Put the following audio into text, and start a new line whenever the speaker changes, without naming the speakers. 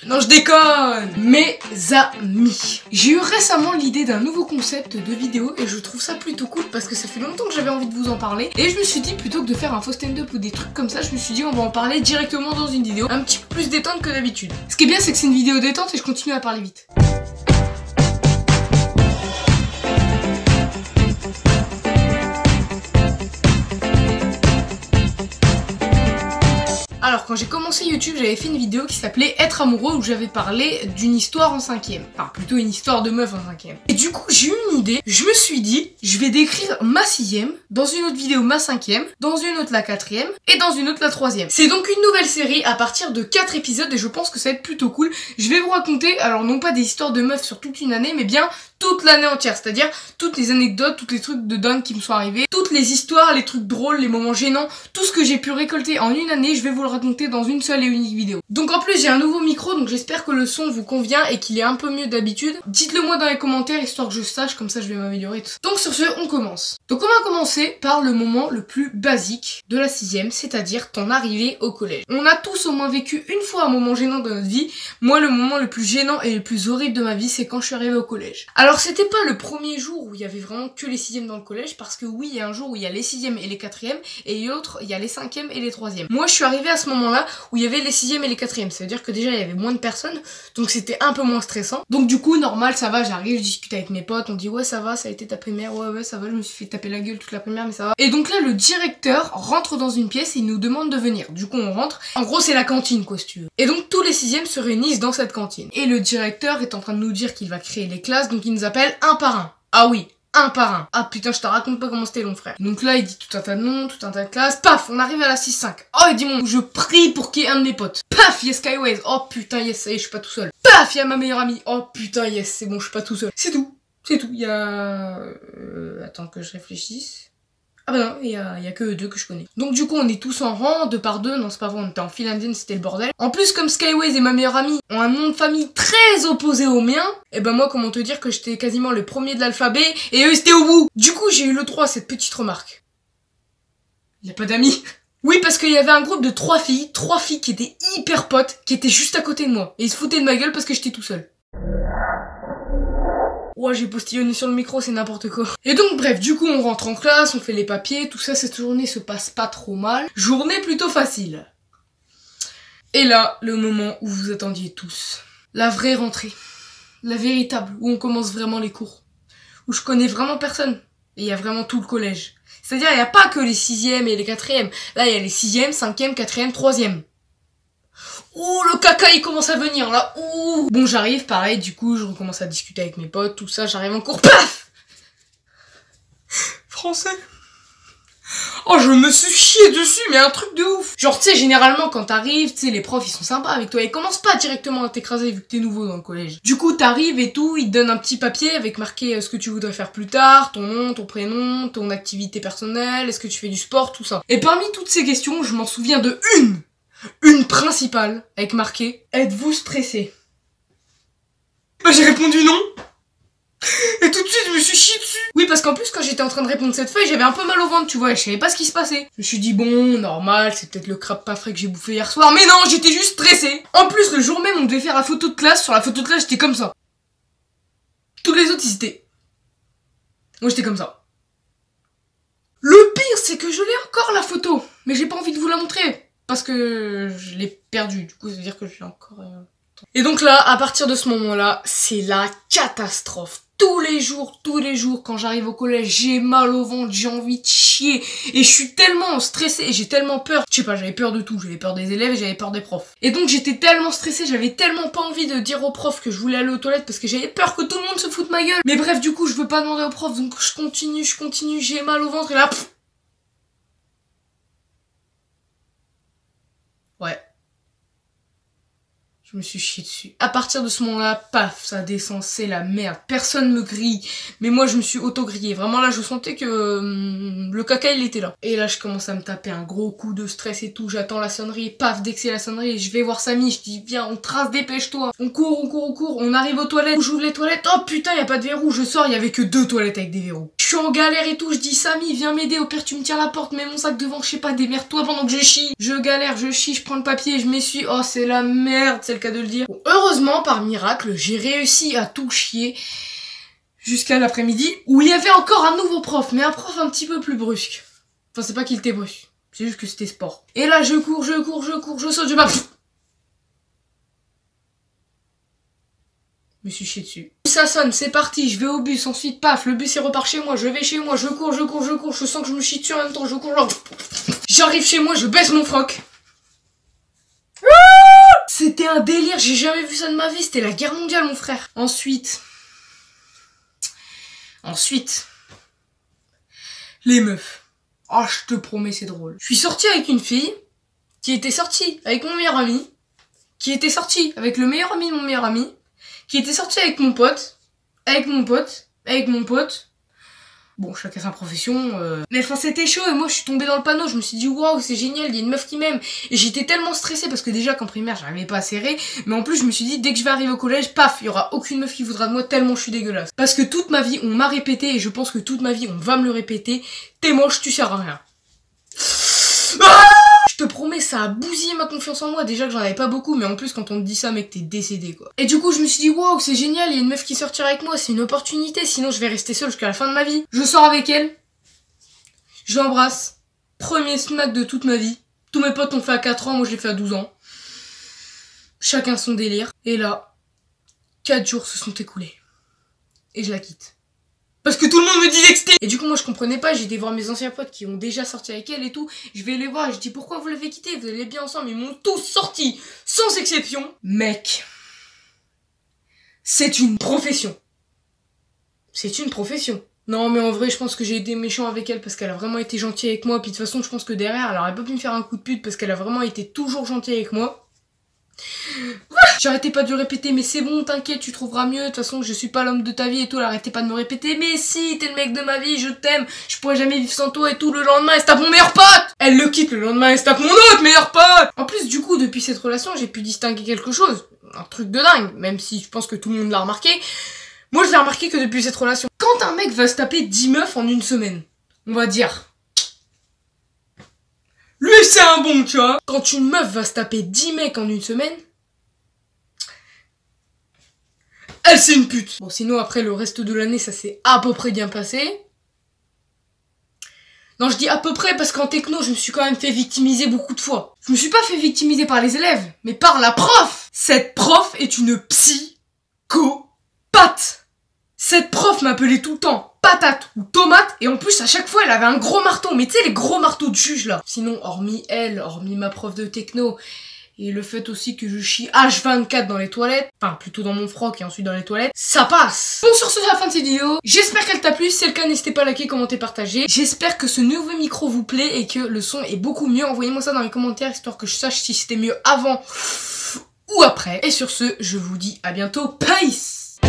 Non, je déconne. Mes amis, j'ai eu récemment l'idée d'un nouveau concept de vidéo et je trouve ça plutôt cool parce que ça fait longtemps que j'avais envie de vous en parler. Et je me suis dit, plutôt que de faire un faux stand-up ou des trucs comme ça, je me suis dit on va en parler directement dans une vidéo, un petit peu plus détente que d'habitude. Ce qui est bien, c'est que c'est une vidéo détente et je continue à parler vite. Alors quand j'ai commencé YouTube, j'avais fait une vidéo qui s'appelait Être amoureux où j'avais parlé d'une histoire en 5ème. Enfin plutôt une histoire de meuf en 5ème. Et du coup j'ai eu une idée, je me suis dit je vais décrire ma 6ème, dans une autre vidéo ma 5ème, dans une autre la 4ème et dans une autre la 3ème. C'est donc une nouvelle série à partir de 4 épisodes et je pense que ça va être plutôt cool. Je vais vous raconter, alors non pas des histoires de meufs sur toute une année, mais bien toute l'année entière, c'est-à-dire toutes les anecdotes, tous les trucs de dingue qui me sont arrivés, toutes les histoires, les trucs drôles, les moments gênants, tout ce que j'ai pu récolter en une année, je vais vous le raconter dans une seule et unique vidéo. Donc en plus j'ai un nouveau micro, donc j'espère que le son vous convient et qu'il est un peu mieux d'habitude. Dites-le moi dans les commentaires histoire que je sache, comme ça je vais m'améliorer tout ça. Donc sur ce, on commence. Donc on va commencer par le moment le plus basique de la 6ème, c'est-à-dire ton arrivée au collège. On a tous au moins vécu une fois un moment gênant de notre vie. Moi le moment le plus gênant et le plus horrible de ma vie, c'est quand je suis arrivée au collège. Alors c'était pas le premier jour où il y avait vraiment que les 6ème dans le collège, parce que oui, il y a un jour où il y a les 6ème et les 4ème, et l'autre, il y a les 5ème et les 3ème. Moi, je suis arrivée à ce moment-là où il y avait les 6ème et les 4ème, ça veut dire que déjà, il y avait moins de personnes, donc c'était un peu moins stressant. Donc du coup, normal, ça va, j'arrive, je discute avec mes potes, on dit ouais, ça va, ça a été ta primaire, ouais, ça va, je me suis fait taper la gueule toute la primaire, mais ça va. Et donc là, le directeur rentre dans une pièce et il nous demande de venir. Du coup, on rentre. En gros, c'est la cantine, quoi, si tu veux. Et donc, tous les 6ème se réunissent dans cette cantine. Et le directeur est en train de nous dire qu'il va créer les classes, donc il nous appelle un par un. Ah oui, un par un. Ah putain, je te raconte pas comment c'était long, frère. Donc là, il dit tout un tas de noms, tout un tas de classes. Paf, on arrive à la 6-5. Oh, il dit mon, je prie pour qu'il y ait un de mes potes. Paf, il y a Skyways. Oh putain, yes, ça y est, je suis pas tout seul. Paf, il y a ma meilleure amie. Oh putain, yes, c'est bon, je suis pas tout seul. C'est tout. C'est tout. Il y a... Attends que je réfléchisse. Ah bah non, il y a que eux deux que je connais. Donc du coup, on est tous en rang, 2 par 2. Non, c'est pas vrai, on était en file indienne, c'était le bordel. En plus, comme Skyways et ma meilleure amie ont un nom de famille très opposé au mien, et ben moi, comment te dire que j'étais quasiment le premier de l'alphabet, et eux, c'était au bout. Du coup, j'ai eu le droit à cette petite remarque. Y a pas d'amis. Oui, parce qu'il y avait un groupe de 3 filles qui étaient hyper potes, qui étaient juste à côté de moi. Et ils se foutaient de ma gueule parce que j'étais tout seul. Ouais, j'ai postillonné sur le micro, c'est n'importe quoi. Et donc bref, du coup on rentre en classe, on fait les papiers, tout ça, cette journée se passe pas trop mal. Journée plutôt facile. Et là, le moment où vous attendiez tous. La vraie rentrée. La véritable, où on commence vraiment les cours. Où je connais vraiment personne. Et il y a vraiment tout le collège. C'est-à-dire, il n'y a pas que les 6ème et les 4ème. Là, il y a les 6ème, 5ème, 4ème, 3ème. Ouh, le caca il commence à venir là, ouh. Bon, j'arrive, pareil, du coup je recommence à discuter avec mes potes, tout ça, j'arrive en cours, paf. Français. Oh, je me suis chié dessus, mais un truc de ouf. Genre, tu sais, généralement quand t'arrives, tu sais, les profs ils sont sympas avec toi, ils commencent pas directement à t'écraser vu que t'es nouveau dans le collège. Du coup, t'arrives et tout, ils te donnent un petit papier avec marqué ce que tu voudrais faire plus tard, ton nom, ton prénom, ton activité personnelle, est-ce que tu fais du sport, tout ça. Et parmi toutes ces questions, je m'en souviens de une principale, avec marqué « Êtes-vous stressé ?» Bah j'ai répondu non. Et tout de suite je me suis chié dessus. Oui, parce qu'en plus quand j'étais en train de répondre cette feuille, j'avais un peu mal au ventre, tu vois, et je savais pas ce qui se passait. Je me suis dit bon, normal, c'est peut-être le crabe pas frais que j'ai bouffé hier soir, mais non, j'étais juste stressée. En plus, le jour même, on devait faire la photo de classe, sur la photo de classe, j'étais comme ça. Tous les autres, ils étaient... Moi, j'étais comme ça. Le pire, c'est que je l'ai encore la photo, mais j'ai pas envie de vous la montrer. Parce que je l'ai perdu, du coup ça veut dire que je l'ai encore... Et donc là, à partir de ce moment-là, c'est la catastrophe. Tous les jours, quand j'arrive au collège, j'ai mal au ventre, j'ai envie de chier. Et je suis tellement stressée et j'ai tellement peur. Je sais pas, j'avais peur de tout. J'avais peur des élèves et j'avais peur des profs. Et donc j'étais tellement stressée, j'avais tellement pas envie de dire aux profs que je voulais aller aux toilettes parce que j'avais peur que tout le monde se foute de ma gueule. Mais bref, du coup, je veux pas demander aux profs, donc je continue, j'ai mal au ventre et là... Ouais. Je me suis chié dessus. À partir de ce moment-là, paf, ça descend, c'est la merde. Personne me grille. Mais moi, je me suis auto-grillée. Vraiment, là, je sentais que le caca, il était là. Et là, je commence à me taper un gros coup de stress et tout. J'attends la sonnerie. Paf, dès que c'est la sonnerie, je vais voir Samy. Je dis, viens, on trace, dépêche-toi. On court. On arrive aux toilettes. J'ouvre les toilettes. Oh putain, y a pas de verrou. Je sors, il y avait que 2 toilettes avec des verrous. Je suis en galère et tout. Je dis, Samy, viens m'aider. Au pire, tu me tiens la porte. Mets mon sac devant, je sais pas, démerde-toi pendant que je chie. Je galère, je chie, je prends le papier, je m'essuie. Oh, c'est la merde. le cas de le dire. Bon, heureusement, par miracle, j'ai réussi à tout chier jusqu'à l'après-midi, où il y avait encore un nouveau prof, mais un prof un petit peu plus brusque. Enfin, c'est pas qu'il était brusque, c'est juste que c'était sport. Et là, je cours, je saute, je bats. Je me suis chié dessus. Ça sonne, c'est parti, je vais au bus, ensuite paf, le bus il repart chez moi, je vais chez moi, je cours, je sens que je me chie dessus en même temps, je cours, genre... J'arrive chez moi, je baisse mon froc. C'était un délire, j'ai jamais vu ça de ma vie, c'était la guerre mondiale mon frère. Ensuite, les meufs. Oh, je te promets, c'est drôle. Je suis sortie avec une fille qui était sortie avec mon meilleur ami, qui était sortie avec le meilleur ami de mon meilleur ami, qui était sortie avec mon pote, avec mon pote. Bon, chacun sa profession. Mais enfin, c'était chaud et moi, je suis tombée dans le panneau. Je me suis dit, waouh, c'est génial, il y a une meuf qui m'aime. Et j'étais tellement stressée parce que déjà qu'en primaire, j'arrivais pas à serrer. Mais en plus, je me suis dit, dès que je vais arriver au collège, paf, il y aura aucune meuf qui voudra de moi tellement je suis dégueulasse. Parce que toute ma vie, on m'a répété et je pense que toute ma vie, on va me le répéter. T'es moche, tu sers à rien. Je te promets, ça a bousillé ma confiance en moi. Déjà que j'en avais pas beaucoup, mais en plus, quand on te dit ça, mec, t'es décédé, quoi. Et du coup, je me suis dit, waouh, c'est génial, il y a une meuf qui sortira avec moi, c'est une opportunité, sinon je vais rester seule jusqu'à la fin de ma vie. Je sors avec elle, je l'embrasse. Premier smack de toute ma vie. Tous mes potes ont fait à 4 ans, moi je l'ai fait à 12 ans. Chacun son délire. Et là, 4 jours se sont écoulés. Et je la quitte. Parce que tout le monde me disait que c'était... Et du coup, moi, je comprenais pas. J'ai été voir mes anciens potes qui ont déjà sorti avec elle et tout. Je vais les voir et je dis, pourquoi vous l'avez quitté? Vous allez bien ensemble. Ils m'ont tous sorti, sans exception. Mec, c'est une profession. C'est une profession. Non, mais en vrai, je pense que j'ai été méchant avec elle parce qu'elle a vraiment été gentille avec moi. Puis de toute façon, je pense que derrière, elle aurait pas pu me faire un coup de pute parce qu'elle a vraiment été toujours gentille avec moi. J'arrêtais pas de lui répéter, mais c'est bon, t'inquiète, tu trouveras mieux, de toute façon je suis pas l'homme de ta vie et tout, elle arrêtait pas de me répéter, mais si, t'es le mec de ma vie, je t'aime, je pourrais jamais vivre sans toi et tout, le lendemain elle se tape mon meilleur pote. Elle le quitte, le lendemain elle se tape mon autre meilleur pote. En plus du coup, depuis cette relation, j'ai pu distinguer quelque chose, un truc de dingue, même si je pense que tout le monde l'a remarqué. Moi je l'ai remarqué que depuis cette relation, quand un mec va se taper 10 meufs en une semaine, on va dire... Lui c'est un bon, tu vois. Quand une meuf va se taper 10 mecs en une semaine... Elle c'est une pute. Bon sinon après le reste de l'année ça s'est à peu près bien passé. Non je dis à peu près parce qu'en techno je me suis quand même fait victimiser beaucoup de fois. Je me suis pas fait victimiser par les élèves, mais par la prof. Cette prof est une psychopathe. Cette prof m'appelait tout le temps patate ou tomate et en plus à chaque fois elle avait un gros marteau. Mais tu sais les gros marteaux de juge là. Sinon hormis elle, hormis ma prof de techno... Et le fait aussi que je chie H24 dans les toilettes, enfin plutôt dans mon froc et ensuite dans les toilettes, ça passe. Bon sur ce, c'est la fin de cette vidéo. J'espère qu'elle t'a plu, si c'est le cas n'hésitez pas à liker, commenter, partager. J'espère que ce nouveau micro vous plaît et que le son est beaucoup mieux. Envoyez-moi ça dans les commentaires histoire que je sache si c'était mieux avant ou après. Et sur ce, je vous dis à bientôt. Peace.